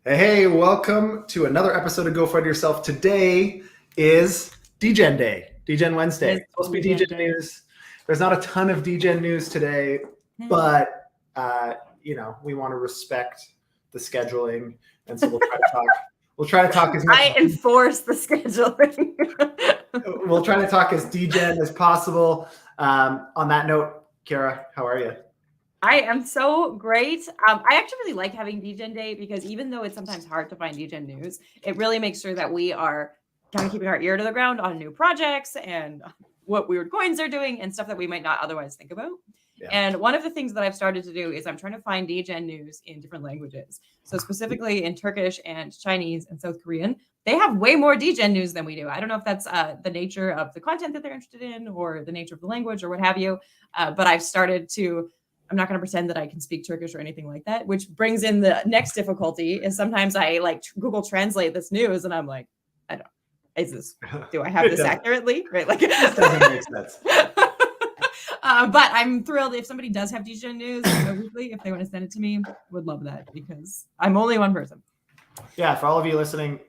Hey, welcome to another episode of Go FUD Yourself. Today is Degen Day, Degen Wednesday. It's supposed to be Degen news. There's not a ton of Degen news today, but we want to respect the scheduling, and so we'll try to talk. We'll try to talk as much. I enforce the scheduling. We'll try to talk as Degen as possible. On that note, Kara, how are you? I am so great. I actually really like having Degen Day because even though it's sometimes hard to find Degen news, it really makes sure that we are kind of keeping our ear to the ground on new projects and what weird coins are doing and stuff that we might not otherwise think about. Yeah. And one of the things that I've started to do is I'm trying to find Degen news in different languages. So specifically in Turkish and Chinese and South Korean, they have way more Degen news than we do. I don't know if that's the nature of the content that they're interested in or the nature of the language or what have you. But I've started to... I'm not going to pretend that I can speak Turkish or anything like that, which brings in the next difficulty is sometimes I like Google Translate this news and I'm like, do I have this accurately? Right. Like, this doesn't make sense. But I'm thrilled if somebody does have Degen news weekly, if they want to send it to me, would love that because I'm only one person. Yeah. For all of you listening,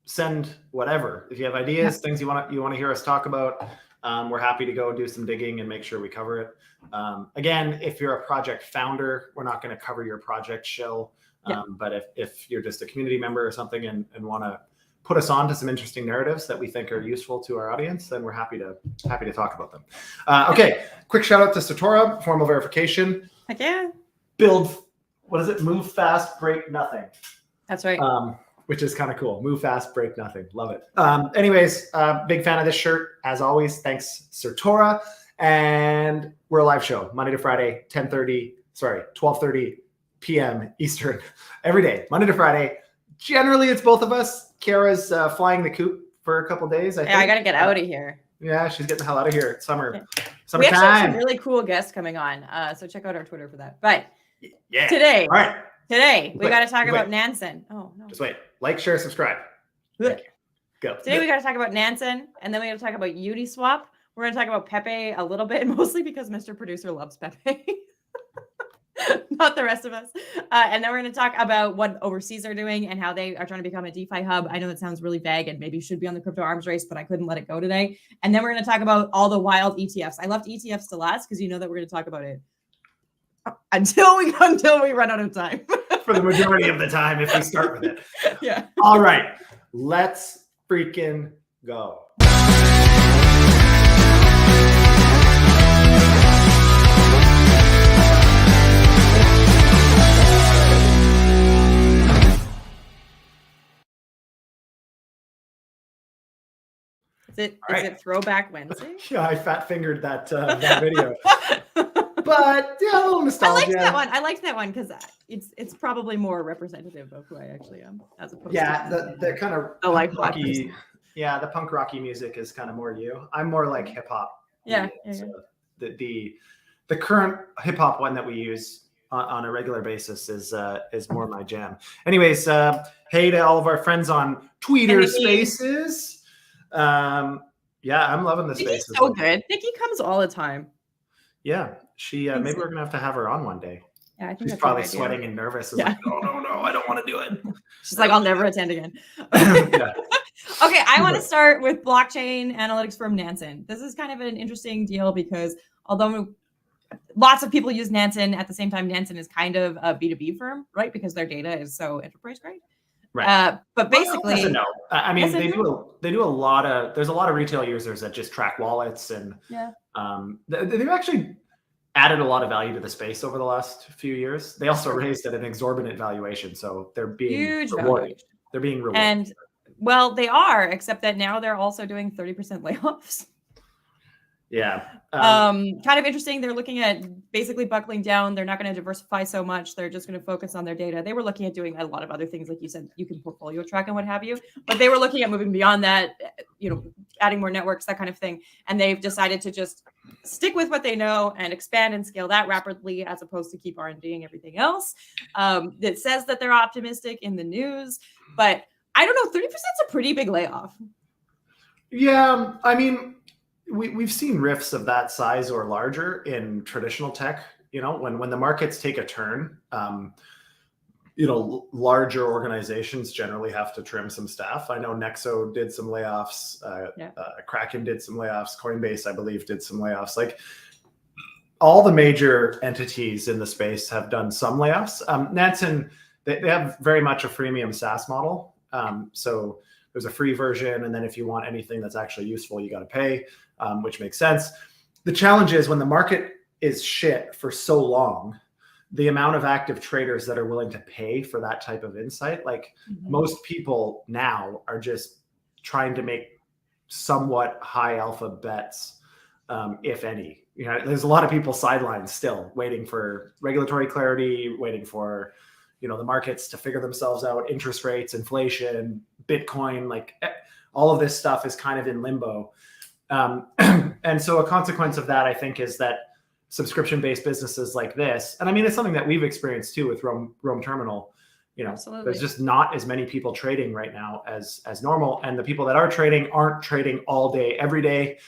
send whatever. If you have ideas, things you want to hear us talk about, we're happy to go do some digging and make sure we cover it. Again, if you're a project founder, we're not going to cover your project shill. But if you're just a community member or something and want to put us on to some interesting narratives that we think are useful to our audience, then we're happy to talk about them. Okay, quick shout out to Satora, formal verification. Heck yeah. Build, what is it? Move fast, break nothing. That's right. Which is kind of cool. Move fast, break nothing. Love it. Anyways, big fan of this shirt. As always, thanks, Satora. And we're a live show, Monday to Friday, 12:30 p.m. Eastern, every day, Monday to Friday. Generally, it's both of us. Kara's flying the coop for a couple days. I got to get out of here. Yeah, she's getting the hell out of here. It's summertime. We actually have some really cool guests coming on. So check out our Twitter for that. But today, all right. Today, we got to talk about Nansen. Oh, no. Just wait. Like, share, subscribe. Thank you. Go. Today, we got to talk about Nansen, and then we got to talk about Uniswap. We're going to talk about Pepe a little bit, mostly because Mr. Producer loves Pepe. Not the rest of us. And then we're going to talk about what overseas are doing and how they are trying to become a DeFi hub. I know that sounds really vague and maybe should be on the crypto arms race, but I couldn't let it go today. And then we're going to talk about all the wild ETFs. I left ETFs to last because you know that we're going to talk about it until we run out of time. For the majority of the time, if we start with it. Yeah. All right. Let's freaking go. Is it Throwback Wednesday? Yeah, I fat fingered that video. But yeah, a little nostalgia. I liked that one because it's probably more representative of who I actually am, as opposed to the kind of punk rocky. Yeah, the punk rocky music is kind of more you. I'm more like hip hop. Yeah. So the current hip hop one that we use on a regular basis is more my jam. Anyways, hey to all of our friends on Twitter Spaces. I'm loving this space. So good. Nikki comes all the time. Yeah, she maybe we're gonna have to have her on one day. Yeah, I think she's probably sweating and nervous. Like, no, I don't want to do it. She's like, I'll never attend again. Okay, I want to start with blockchain analytics firm Nansen. This is kind of an interesting deal because although lots of people use Nansen, at the same time, Nansen is kind of a B2B firm, right? Because their data is so enterprise grade. Right. But basically, no. I mean, they do a lot of. There's a lot of retail users that just track wallets, and they've actually added a lot of value to the space over the last few years. They also raised at an exorbitant valuation, so they're being rewarded. They're being rewarded. And well, they are, except that now they're also doing 30% layoffs. Yeah. Kind of interesting. They're looking at basically buckling down. They're not going to diversify so much. They're just going to focus on their data. They were looking at doing a lot of other things. Like you said, you can portfolio track and what have you, but they were looking at moving beyond that, adding more networks, that kind of thing. And they've decided to just stick with what they know and expand and scale that rapidly, as opposed to keep R&Ding everything else. It says that they're optimistic in the news, but I don't know, 30% is a pretty big layoff. Yeah. I mean, we've seen rifts of that size or larger in traditional tech. When the markets take a turn, larger organizations generally have to trim some staff. I know Nexo did some layoffs. Kraken did some layoffs. Coinbase, I believe, did some layoffs. Like all the major entities in the space have done some layoffs. Nansen, they have very much a freemium SaaS model. So there's a free version. And then if you want anything that's actually useful, you got to pay, which makes sense. The challenge is when the market is shit for so long, the amount of active traders that are willing to pay for that type of insight, like most people now are just trying to make somewhat high alpha bets, if any. There's a lot of people sidelines still waiting for regulatory clarity, waiting for, the markets to figure themselves out, interest rates, inflation, Bitcoin, like all of this stuff is kind of in limbo. And so a consequence of that, I think, is that subscription-based businesses like this, and I mean, it's something that we've experienced too with Roam Terminal. Absolutely. There's just not as many people trading right now as normal, and the people that are trading aren't trading all day, every day,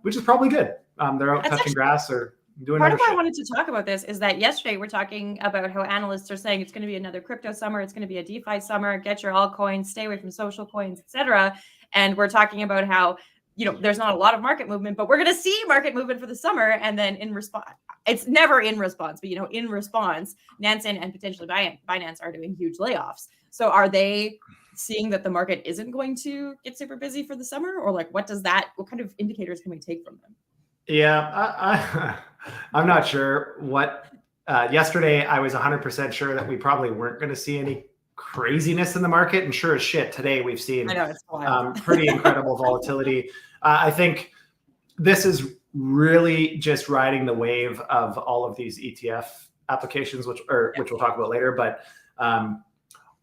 which is probably good. They're out touching grass or doing part other of why shit. I wanted to talk about this is that yesterday we're talking about how analysts are saying it's going to be another crypto summer, it's going to be a DeFi summer, get your altcoins, stay away from social coins, etc. And we're talking about how there's not a lot of market movement, but we're going to see market movement for the summer. And then in response, it's never in response, but in response, Nansen and potentially Binance are doing huge layoffs. So are they seeing that the market isn't going to get super busy for the summer, or like what kind of indicators can we take from them? Yeah, I'm not sure what. Yesterday, I was 100% sure that we probably weren't going to see any craziness in the market, and sure as shit, today we've seen pretty incredible volatility. I think this is really just riding the wave of all of these ETF applications, which we'll talk about later. But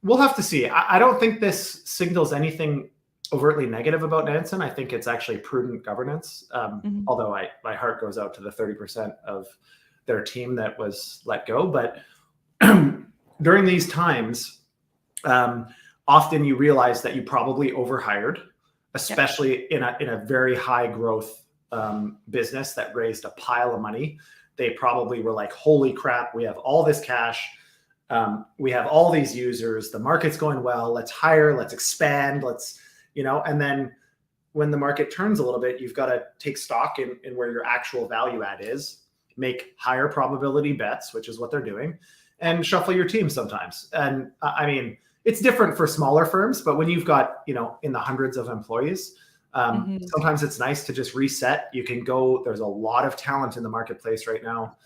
we'll have to see. I don't think this signals anything overtly negative about Nansen. I think it's actually prudent governance. Although my heart goes out to the 30% of their team that was let go. But during these times, often you realize that you probably overhired, especially in a very high growth business that raised a pile of money. They probably were like, holy crap, we have all this cash. We have all these users. The market's going well. Let's hire, let's expand, and then when the market turns a little bit, you've got to take stock in where your actual value add is, make higher probability bets, which is what they're doing, and shuffle your team sometimes. And I mean, it's different for smaller firms, but when you've got, in the hundreds of employees, sometimes it's nice to just reset. You can go, there's a lot of talent in the marketplace right now.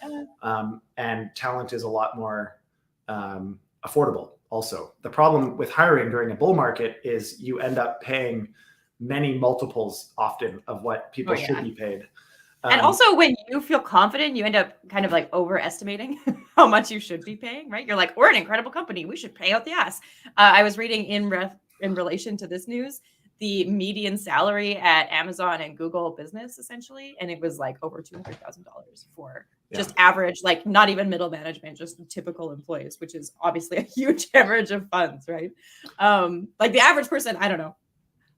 And talent is a lot more affordable. Also, the problem with hiring during a bull market is you end up paying many multiples often of what people should be paid. And also when you feel confident, you end up kind of like overestimating how much you should be paying, right? You're like, we're an incredible company. We should pay out the ass. I was reading in relation to this news, the median salary at Amazon and Google business essentially. And it was like over $200,000 for just average, like not even middle management, just typical employees, which is obviously a huge average of funds, right? Like the average person, I don't know.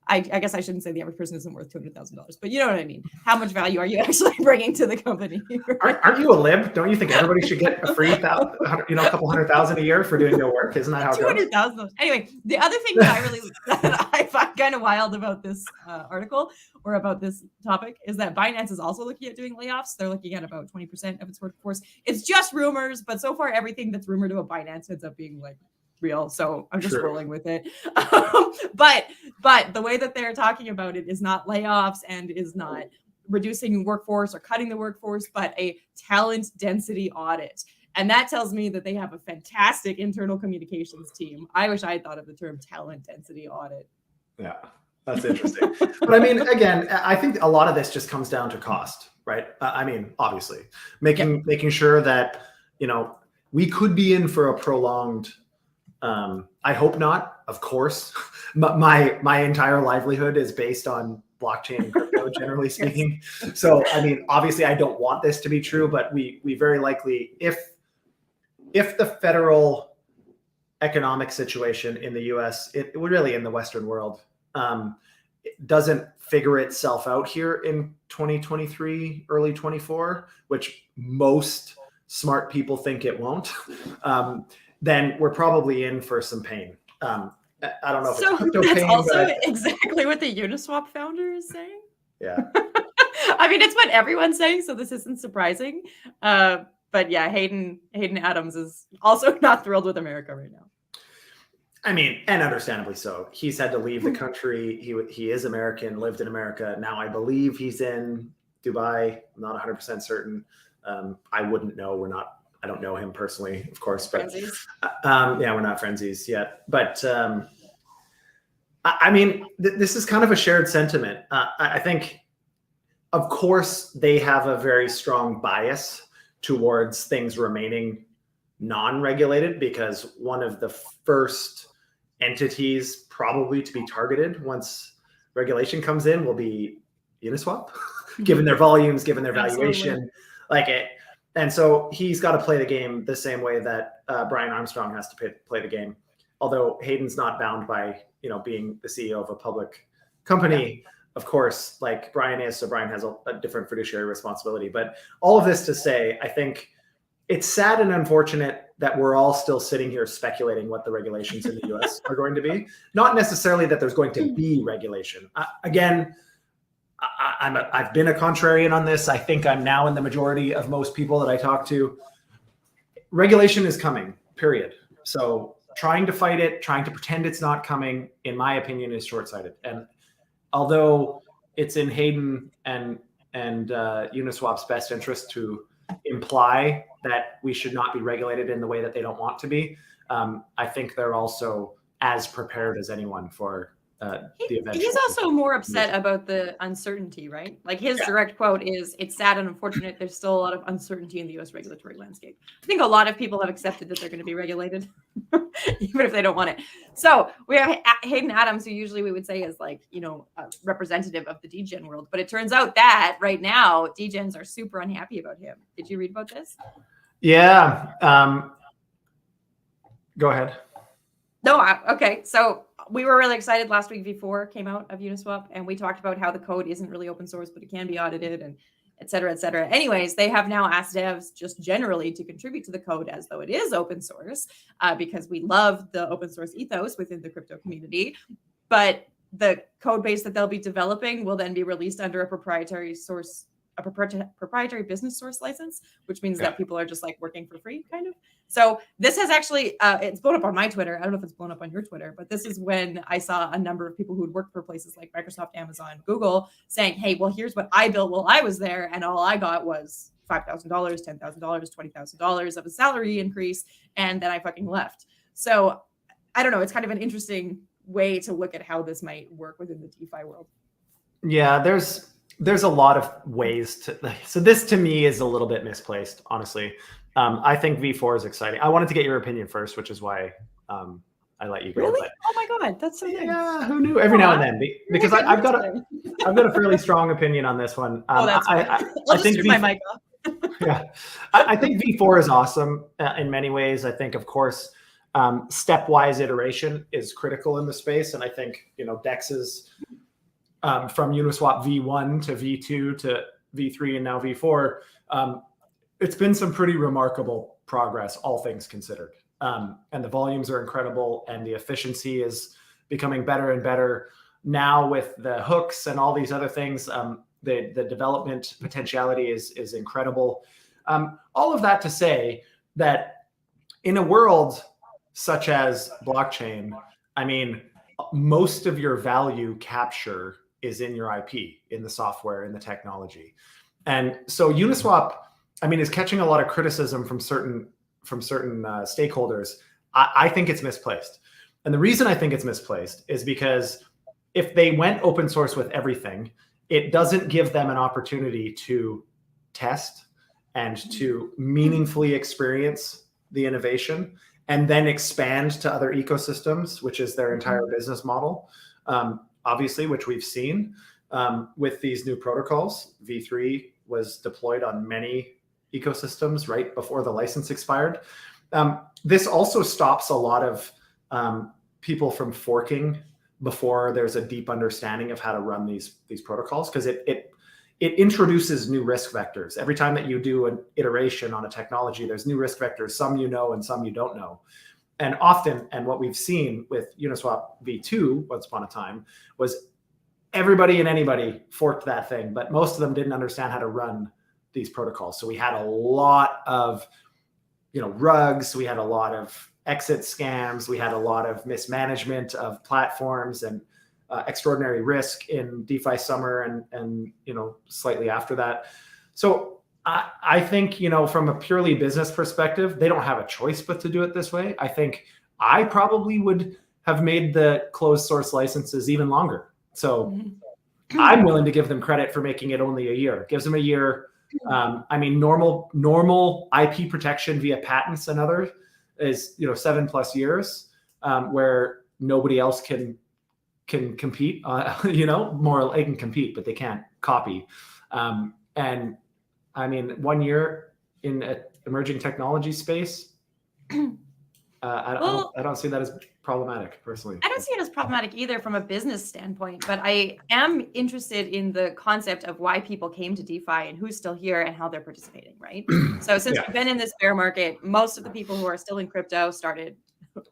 I guess I shouldn't say the average person isn't worth $200,000, but you know what I mean? How much value are you actually bringing to the company? Aren't you a lib? Don't you think everybody should get a free a couple $100,000 a year for doing no work? Isn't that how it goes? $200,000. Anyway, the other thing that I find kind of wild about this article or about this topic is that Binance is also looking at doing layoffs. They're looking at about 20% of its workforce. It's just rumors, but so far everything that's rumored about Binance ends up being like real. So I'm just rolling with it. But the way that they're talking about it is not layoffs and is not reducing workforce or cutting the workforce, but a talent density audit. And that tells me that they have a fantastic internal communications team. I wish I had thought of the term talent density audit. Yeah, that's interesting. But I mean, again, I think a lot of this just comes down to cost, right? I mean, obviously, making sure that, we could be in for a prolonged, I hope not, of course. My entire livelihood is based on blockchain and crypto, generally speaking. So, I mean, obviously I don't want this to be true, but we very likely, if the federal economic situation in the US, it really in the Western world, it doesn't figure itself out here in 2023, early 24, which most smart people think it won't, then we're probably in for some pain. I don't know if So it's crypto that's pain, also but exactly what the Uniswap founder is saying. yeah. I mean, it's what everyone's saying, so this isn't surprising. But yeah, Hayden Adams is also not thrilled with America right now. I mean, and understandably so. He's had to leave the country. He is American, lived in America. Now I believe he's in Dubai. I'm not 100% certain. I wouldn't know. I don't know him personally, of course, but yeah, we're not friendsies yet. But I mean, this is kind of a shared sentiment. I think, of course, they have a very strong bias towards things remaining non-regulated, because one of the first entities probably to be targeted once regulation comes in will be Uniswap, given their volumes, given their valuation, like it. And so he's got to play the game the same way that Brian Armstrong has to play the game. Although Hayden's not bound by, being the CEO of a public company, of course, like Brian is. So Brian has a different fiduciary responsibility. But all of this to say, I think it's sad and unfortunate that we're all still sitting here speculating what the regulations in the US are going to be. Not necessarily that there's going to be regulation. Again, I've been a contrarian on this. I think I'm now in the majority of most people that I talk to. Regulation is coming, period. So trying to fight it, trying to pretend it's not coming, in my opinion, is short-sighted. And although it's in Hayden and Uniswap's best interest to imply that we should not be regulated in the way that they don't want to be, I think they're also as prepared as anyone for the eventual. He's also more upset about the uncertainty, right? Like his direct quote is, "It's sad and unfortunate. There's still a lot of uncertainty in the U.S. regulatory landscape." I think a lot of people have accepted that they're going to be regulated, even if they don't want it. So we have Hayden Adams, who usually we would say is like, a representative of the Degen world. But it turns out that right now, Degens are super unhappy about him. Did you read about this? Yeah. Go ahead. No, okay. So we were really excited last week. V4 came out of Uniswap, and we talked about how the code isn't really open source, but it can be audited, and et cetera, et cetera. Anyways, they have now asked devs just generally to contribute to the code as though it is open source, because we love the open source ethos within the crypto community. But the code base that they'll be developing will then be released under a proprietary business source license, which means that people are just like working for free, kind of. So this has actually, it's blown up on my Twitter. I don't know if it's blown up on your Twitter, but this is when I saw a number of people who'd worked for places like Microsoft, Amazon, Google saying, hey, well, here's what I built while I was there. And all I got was $5,000, $10,000, $20,000 of a salary increase. And then I fucking left. So I don't know. It's kind of an interesting way to look at how this might work within the DeFi world. Yeah, there's a lot of ways to, so this to me is a little bit misplaced, honestly. I think V4 is exciting. I wanted to get your opinion first, which is why I let you go. Really? But, oh my God, that's so nice. Yeah, who knew? Every now and then, because I've got a fairly strong opinion on this one. That's I think turn my mic off. Yeah, I think V4 is awesome in many ways. I think, of course, stepwise iteration is critical in the space, and I think Dex's from Uniswap V1 to V2 to V3 and now V4, it's been some pretty remarkable progress, all things considered. And the volumes are incredible, and the efficiency is becoming better and better. Now with the hooks and all these other things, the development potentiality is incredible. All of that to say that in a world such as blockchain, I mean, most of your value capture is in your IP, in the software, in the technology. And so Uniswap, I mean, is catching a lot of criticism from certain stakeholders. I think it's misplaced. And the reason I think it's misplaced is because if they went open source with everything, it doesn't give them an opportunity to test and to meaningfully experience the innovation and then expand to other ecosystems, which is their entire business model. Obviously, which we've seen with these new protocols. V3 was deployed on many ecosystems right before the license expired. This also stops a lot of people from forking before there's a deep understanding of how to run these protocols, because it introduces new risk vectors. Every time that you do an iteration on a technology, there's new risk vectors, some you know and some you don't know. And often, and what we've seen with Uniswap v2 once upon a time was everybody and anybody forked that thing, but most of them didn't understand how to run these protocols. So we had a lot of, rugs. We had a lot of exit scams. We had a lot of mismanagement of platforms and extraordinary risk in DeFi summer and slightly after that. So I think, from a purely business perspective, they don't have a choice but to do it this way. I think I probably would have made the closed source licenses even longer. So I'm willing to give them credit for making it only a year. It gives them a year. Normal IP protection via patents and other is 7+ years, where nobody else can compete. More they can compete, but they can't copy. And 1 year in an emerging technology space, I don't see that as problematic personally. I don't see it as problematic either from a business standpoint, but I am interested in the concept of why people came to DeFi and who's still here and how they're participating, right? So since we've been in this bear market, most of the people who are still in crypto started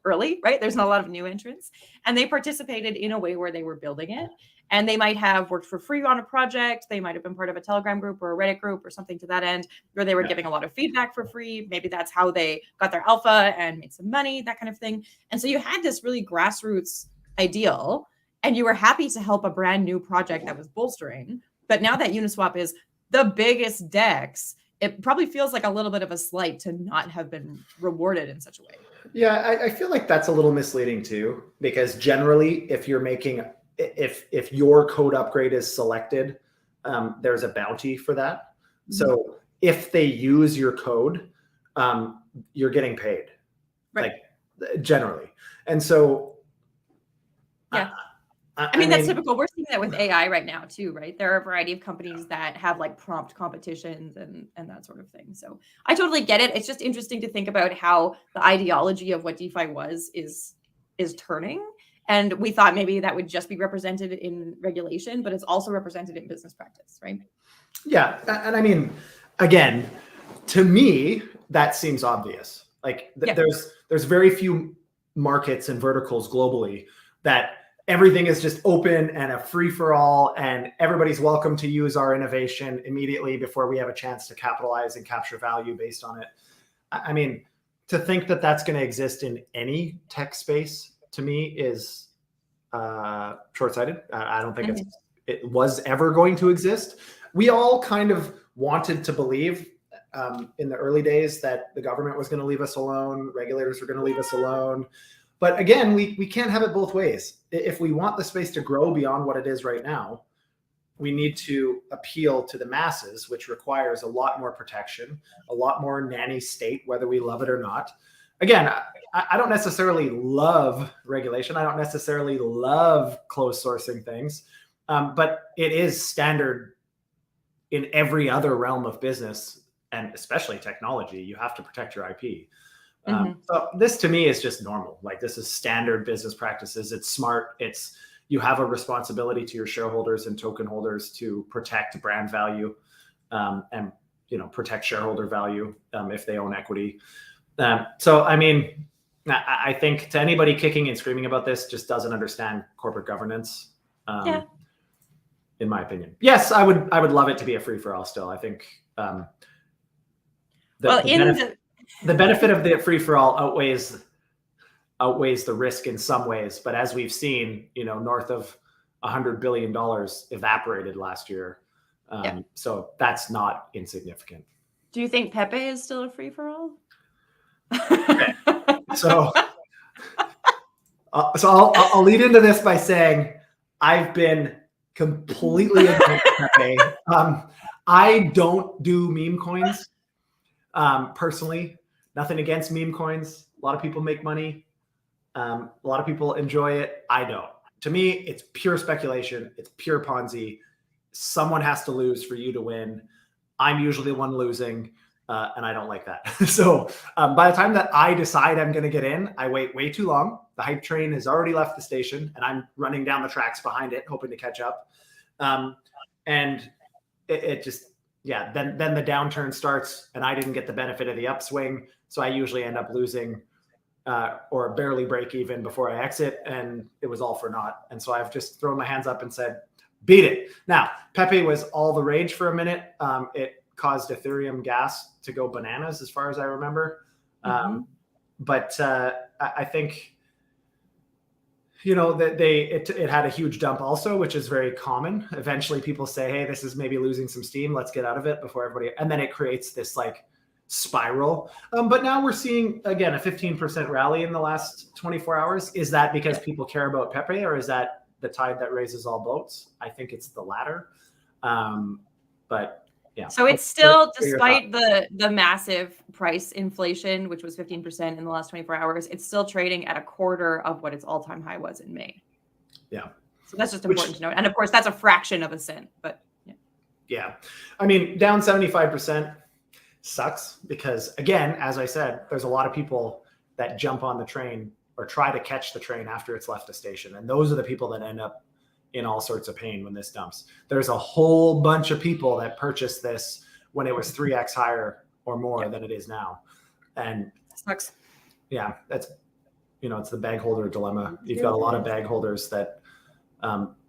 early, right? There's not a lot of new entrants, and they participated in a way where they were building it. And they might have worked for free on a project. They might have been part of a Telegram group or a Reddit group or something to that end, where they were giving a lot of feedback for free. Maybe that's how they got their alpha and made some money, that kind of thing. And so you had this really grassroots ideal, and you were happy to help a brand new project that was bolstering. But now that Uniswap is the biggest DEX, it probably feels like a little bit of a slight to not have been rewarded in such a way. Yeah, I feel like that's a little misleading too, because generally, if you're making if your code upgrade is selected, there's a bounty for that. So if they use your code, you're getting paid, right? Like generally. And so, I mean, that's typical. We're seeing that with AI right now too, right? There are a variety of companies that have like prompt competitions and that sort of thing. So I totally get it. It's just interesting to think about how the ideology of what DeFi is turning. And we thought maybe that would just be represented in regulation, but it's also represented in business practice, right? Yeah. And again, to me, that seems obvious. Like there's very few markets and verticals globally that everything is just open and a free for all, and everybody's welcome to use our innovation immediately before we have a chance to capitalize and capture value based on it. To think that that's going to exist in any tech space, to me, is short-sighted. I don't think it was ever going to exist. We all kind of wanted to believe in the early days that the government was going to leave us alone, regulators were going to leave us alone. But again, we can't have it both ways. If we want the space to grow beyond what it is right now, we need to appeal to the masses, which requires a lot more protection, a lot more nanny state, whether we love it or not. Again, I don't necessarily love regulation. I don't necessarily love closed sourcing things, but it is standard in every other realm of business, and especially technology. You have to protect your IP. So this to me is just normal. Like, this is standard business practices. It's smart. You have a responsibility to your shareholders and token holders to protect brand value, and protect shareholder value if they own equity. So I think to anybody kicking and screaming about this just doesn't understand corporate governance. In my opinion, yes, I would love it to be a free for all. Still, I think the benefit of the free for all outweighs the risk in some ways. But as we've seen, north of $100 billion evaporated last year. So that's not insignificant. Do you think Pepe is still a free for all? Okay. So I'll lead into this by saying I've been completely against Pepe. I don't do meme coins personally. Nothing against meme coins. A lot of people make money. A lot of people enjoy it. I don't. To me, it's pure speculation. It's pure Ponzi. Someone has to lose for you to win. I'm usually the one losing. And I don't like that. So by the time that I decide I'm going to get in, I wait way too long. The hype train has already left the station, and I'm running down the tracks behind it, hoping to catch up. And it just, then the downturn starts, and I didn't get the benefit of the upswing. So I usually end up losing or barely break even before I exit, and it was all for naught. And so I've just thrown my hands up and said, beat it. Now, Pepe was all the rage for a minute. It caused Ethereum gas to go bananas, as far as I remember. But I think, that it had a huge dump also, which is very common. Eventually people say, hey, this is maybe losing some steam. Let's get out of it before everybody, and then it creates this like spiral. But now we're seeing, again, a 15% rally in the last 24 hours. Is that because people care about Pepe, or is that the tide that raises all boats? I think it's the latter. But yeah. So it's still, despite the massive price inflation, which was 15% in the last 24 hours, it's still trading at a quarter of what its all-time high was in May. Yeah. So that's just important to note. And of course, that's a fraction of a cent, but yeah. Yeah. I mean, down 75% sucks because, again, as I said, there's a lot of people that jump on the train or try to catch the train after it's left a station. And those are the people that end up in all sorts of pain when this dumps. There's a whole bunch of people that purchased this when it was 3x higher or more than it is now. And sucks. Yeah, that's, it's the bag holder dilemma. You've got a lot of bag holders that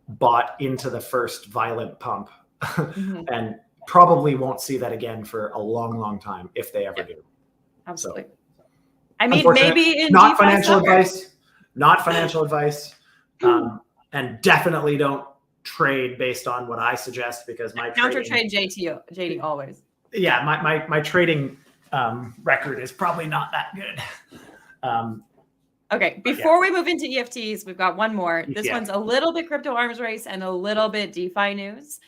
bought into the first violent pump and probably won't see that again for a long, long time, if they ever do. Absolutely. So, I mean, maybe in not financial advice, not financial advice. And definitely don't trade based on what I suggest, because my counter trade JD always. Yeah, my trading record is probably not that good. Okay, before we move into EFTs, we've got one more. This one's a little bit crypto arms race and a little bit DeFi news.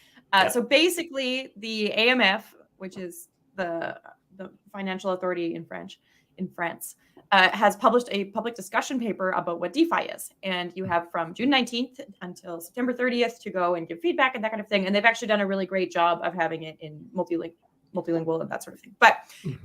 So basically, the AMF, which is the financial authority in France, has published a public discussion paper about what DeFi is. And you have from June 19th until September 30th to go and give feedback and that kind of thing. And they've actually done a really great job of having it in multilingual and that sort of thing. But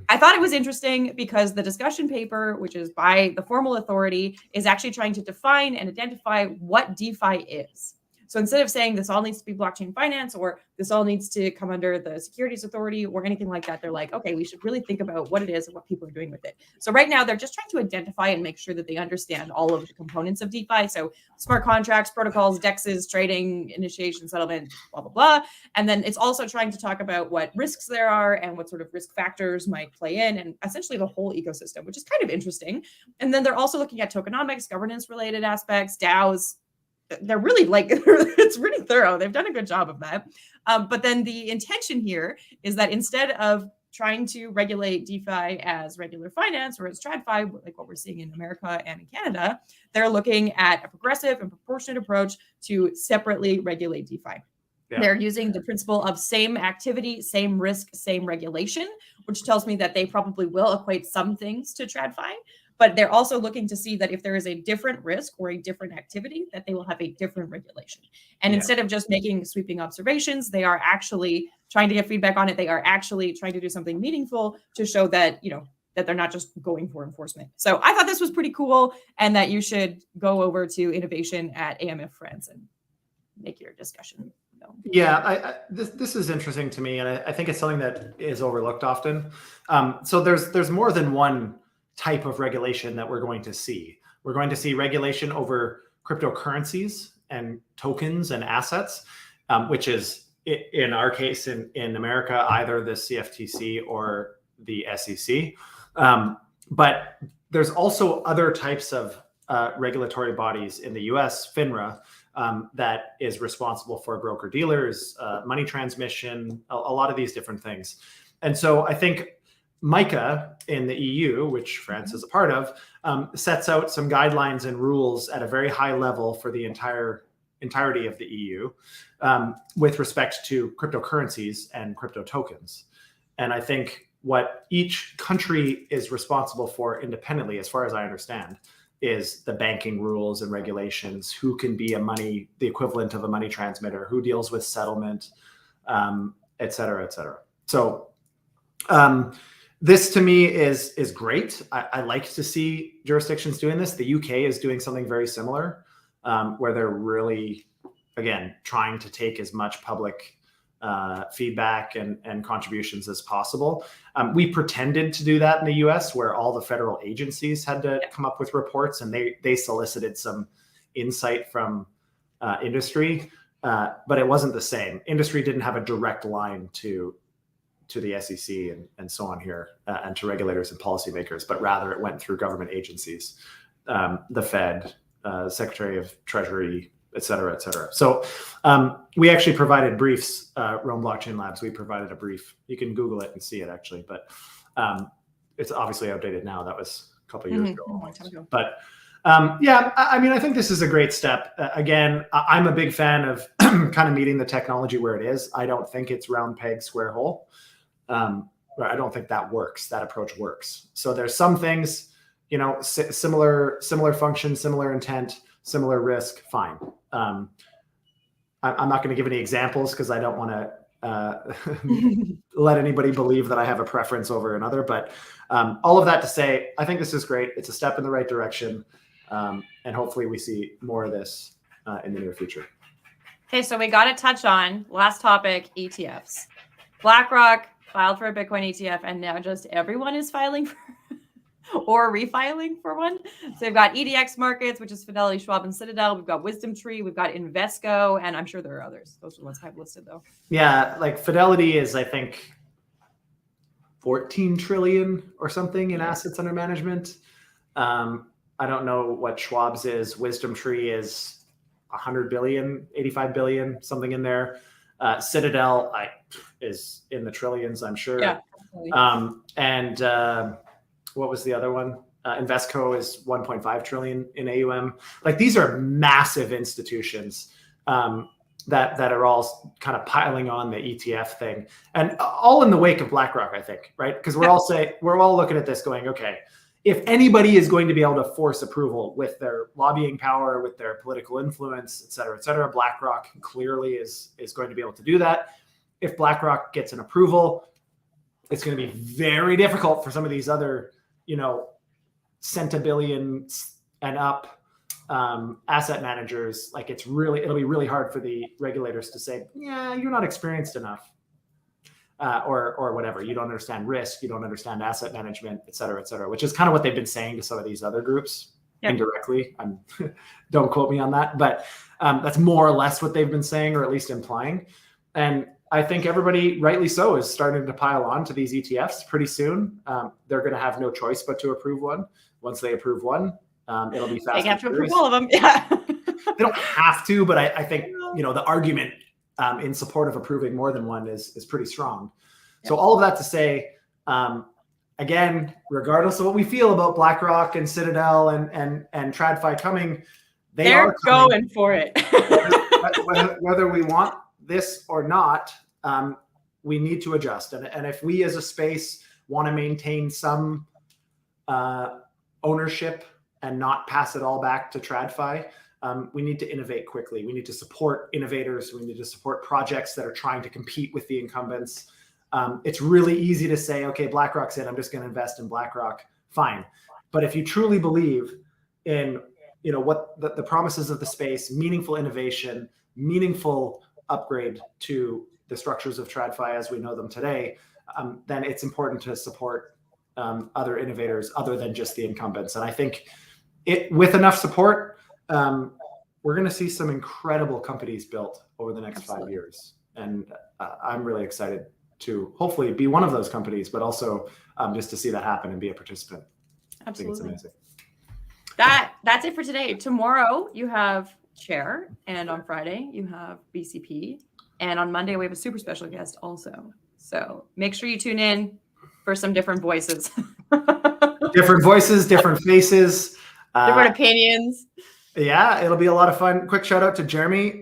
I thought it was interesting because the discussion paper, which is by the formal authority, is actually trying to define and identify what DeFi is. So instead of saying this all needs to be blockchain finance, or this all needs to come under the securities authority or anything like that, they're like, okay, we should really think about what it is and what people are doing with it. So right now they're just trying to identify and make sure that they understand all of the components of DeFi. So smart contracts, protocols, DEXs, trading, initiation, settlement, blah, blah, blah. And then it's also trying to talk about what risks there are and what sort of risk factors might play in, and essentially the whole ecosystem, which is kind of interesting. And then they're also looking at tokenomics, governance related aspects, DAOs. They're really it's really thorough. They've done a good job of that. But then the intention here is that instead of trying to regulate DeFi as regular finance or as TradFi, like what we're seeing in America and in Canada, they're looking at a progressive and proportionate approach to separately regulate DeFi. Yeah. They're using the principle of same activity, same risk, same regulation, which tells me that they probably will equate some things to TradFi. But they're also looking to see that if there is a different risk or a different activity, that they will have a different regulation. And instead of just making sweeping observations, they are actually trying to get feedback on it. They are actually trying to do something meaningful to show that, that they're not just going for enforcement. So I thought this was pretty cool, and that you should go over to innovation at AMF France and make your discussion. Yeah, this is interesting to me, and I think it's something that is overlooked often. So there's more than one type of regulation that we're going to see. We're going to see regulation over cryptocurrencies and tokens and assets, which is, in our case, in America, either the CFTC or the SEC. But there's also other types of regulatory bodies in the US, FINRA, that is responsible for broker dealers, money transmission, a lot of these different things. And so I think MiCA in the EU, which France is a part of, sets out some guidelines and rules at a very high level for the entirety of the EU with respect to cryptocurrencies and crypto tokens. And I think what each country is responsible for independently, as far as I understand, is the banking rules and regulations, who can be the equivalent of a money transmitter, who deals with settlement, et cetera, et cetera. So this to me is great. I like to see jurisdictions doing this. The UK is doing something very similar, where they're really, again, trying to take as much public feedback and contributions as possible. We pretended to do that in the US, where all the federal agencies had to come up with reports, and they solicited some insight from industry, but it wasn't the same. Industry didn't have a direct line to the SEC and so on here, and to regulators and policymakers, but rather it went through government agencies, the Fed, Secretary of Treasury, et cetera, et cetera. So we actually provided briefs, Rome Blockchain Labs, we provided a brief. You can Google it and see it actually, but it's obviously outdated now. That was a couple of years ago. Almost. But yeah, I mean, I think this is a great step. Again, I'm a big fan of kind of meeting the technology where it is. I don't think it's round peg, square hole. I don't think that works. That approach works. So there's some things, you know, similar function, similar intent, similar risk, fine. I'm not going to give any examples because I don't want to let anybody believe that I have a preference over another. But all of that to say, I think this is great. It's a step in the right direction. And hopefully we see more of this in the near future. Okay, so we got to touch on, last topic, ETFs. BlackRock filed for a Bitcoin ETF, and now just everyone is filing for or refiling for one. So we've got EDX Markets, which is Fidelity, Schwab, and Citadel. We've got Wisdom Tree. We've got Invesco, and I'm sure there are others. Those are the ones I've listed, though. Yeah, like Fidelity is, I think, 14 trillion or something in assets under management. I don't know what Schwab's is. Wisdom Tree is 100 billion, 85 billion, something in there. Citadel is in the trillions, I'm sure. Yeah. And what was the other one? Invesco is 1.5 trillion in AUM. Like, these are massive institutions that are all kind of piling on the ETF thing, and all in the wake of BlackRock, I think, right? Because we're all looking at this going, okay, if anybody is going to be able to force approval with their lobbying power, with their political influence, et cetera, BlackRock clearly is going to be able to do that. If BlackRock gets an approval, it's going to be very difficult for some of these other, you know, centabillion and up asset managers. Like, it'll be really hard for the regulators to say, yeah, you're not experienced enough. Or whatever, you don't understand risk, you don't understand asset management, et cetera, which is kind of what they've been saying to some of these other groups indirectly. Don't quote me on that, but that's more or less what they've been saying, or at least implying. And I think everybody, rightly so, is starting to pile on to these ETFs pretty soon. They're going to have no choice but to approve one. Once they approve one, it'll be fast. They have to approve all of them. Yeah. They don't have to, but I think, you know, the argument in support of approving more than one is pretty strong. Yep. So all of that to say, again, regardless of what we feel about BlackRock and Citadel and TradFi coming, they're going for it. whether we want this or not, we need to adjust. And if we as a space want to maintain some ownership and not pass it all back to TradFi, we need to innovate quickly. We need to support innovators. We need to support projects that are trying to compete with the incumbents. It's really easy to say, okay, BlackRock's in, I'm just going to invest in BlackRock. Fine. But if you truly believe in, you know, what the promises of the space, meaningful innovation, meaningful upgrade to the structures of TradFi as we know them today, then it's important to support other innovators other than just the incumbents. And I think with enough support, we're going to see some incredible companies built over the next 5 years. And I'm really excited to hopefully be one of those companies, but also just to see that happen and be a participant. Absolutely. I think it's amazing. That's it for today. Tomorrow you have Chair, and on Friday you have BCP. And on Monday we have a super special guest also. So make sure you tune in for some different voices. Different voices, different faces. Different opinions. Yeah, it'll be a lot of fun. Quick shout out to Jeremy.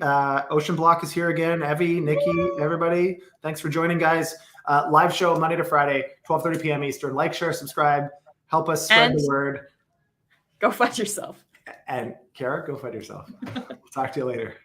Ocean Block is here again. Evie, Nikki, everybody. Thanks for joining, guys. Live show Monday to Friday, 12:30 p.m. Eastern. Like, share, subscribe. Help us spread the word. Go find yourself. And Kara, go find yourself. Talk to you later.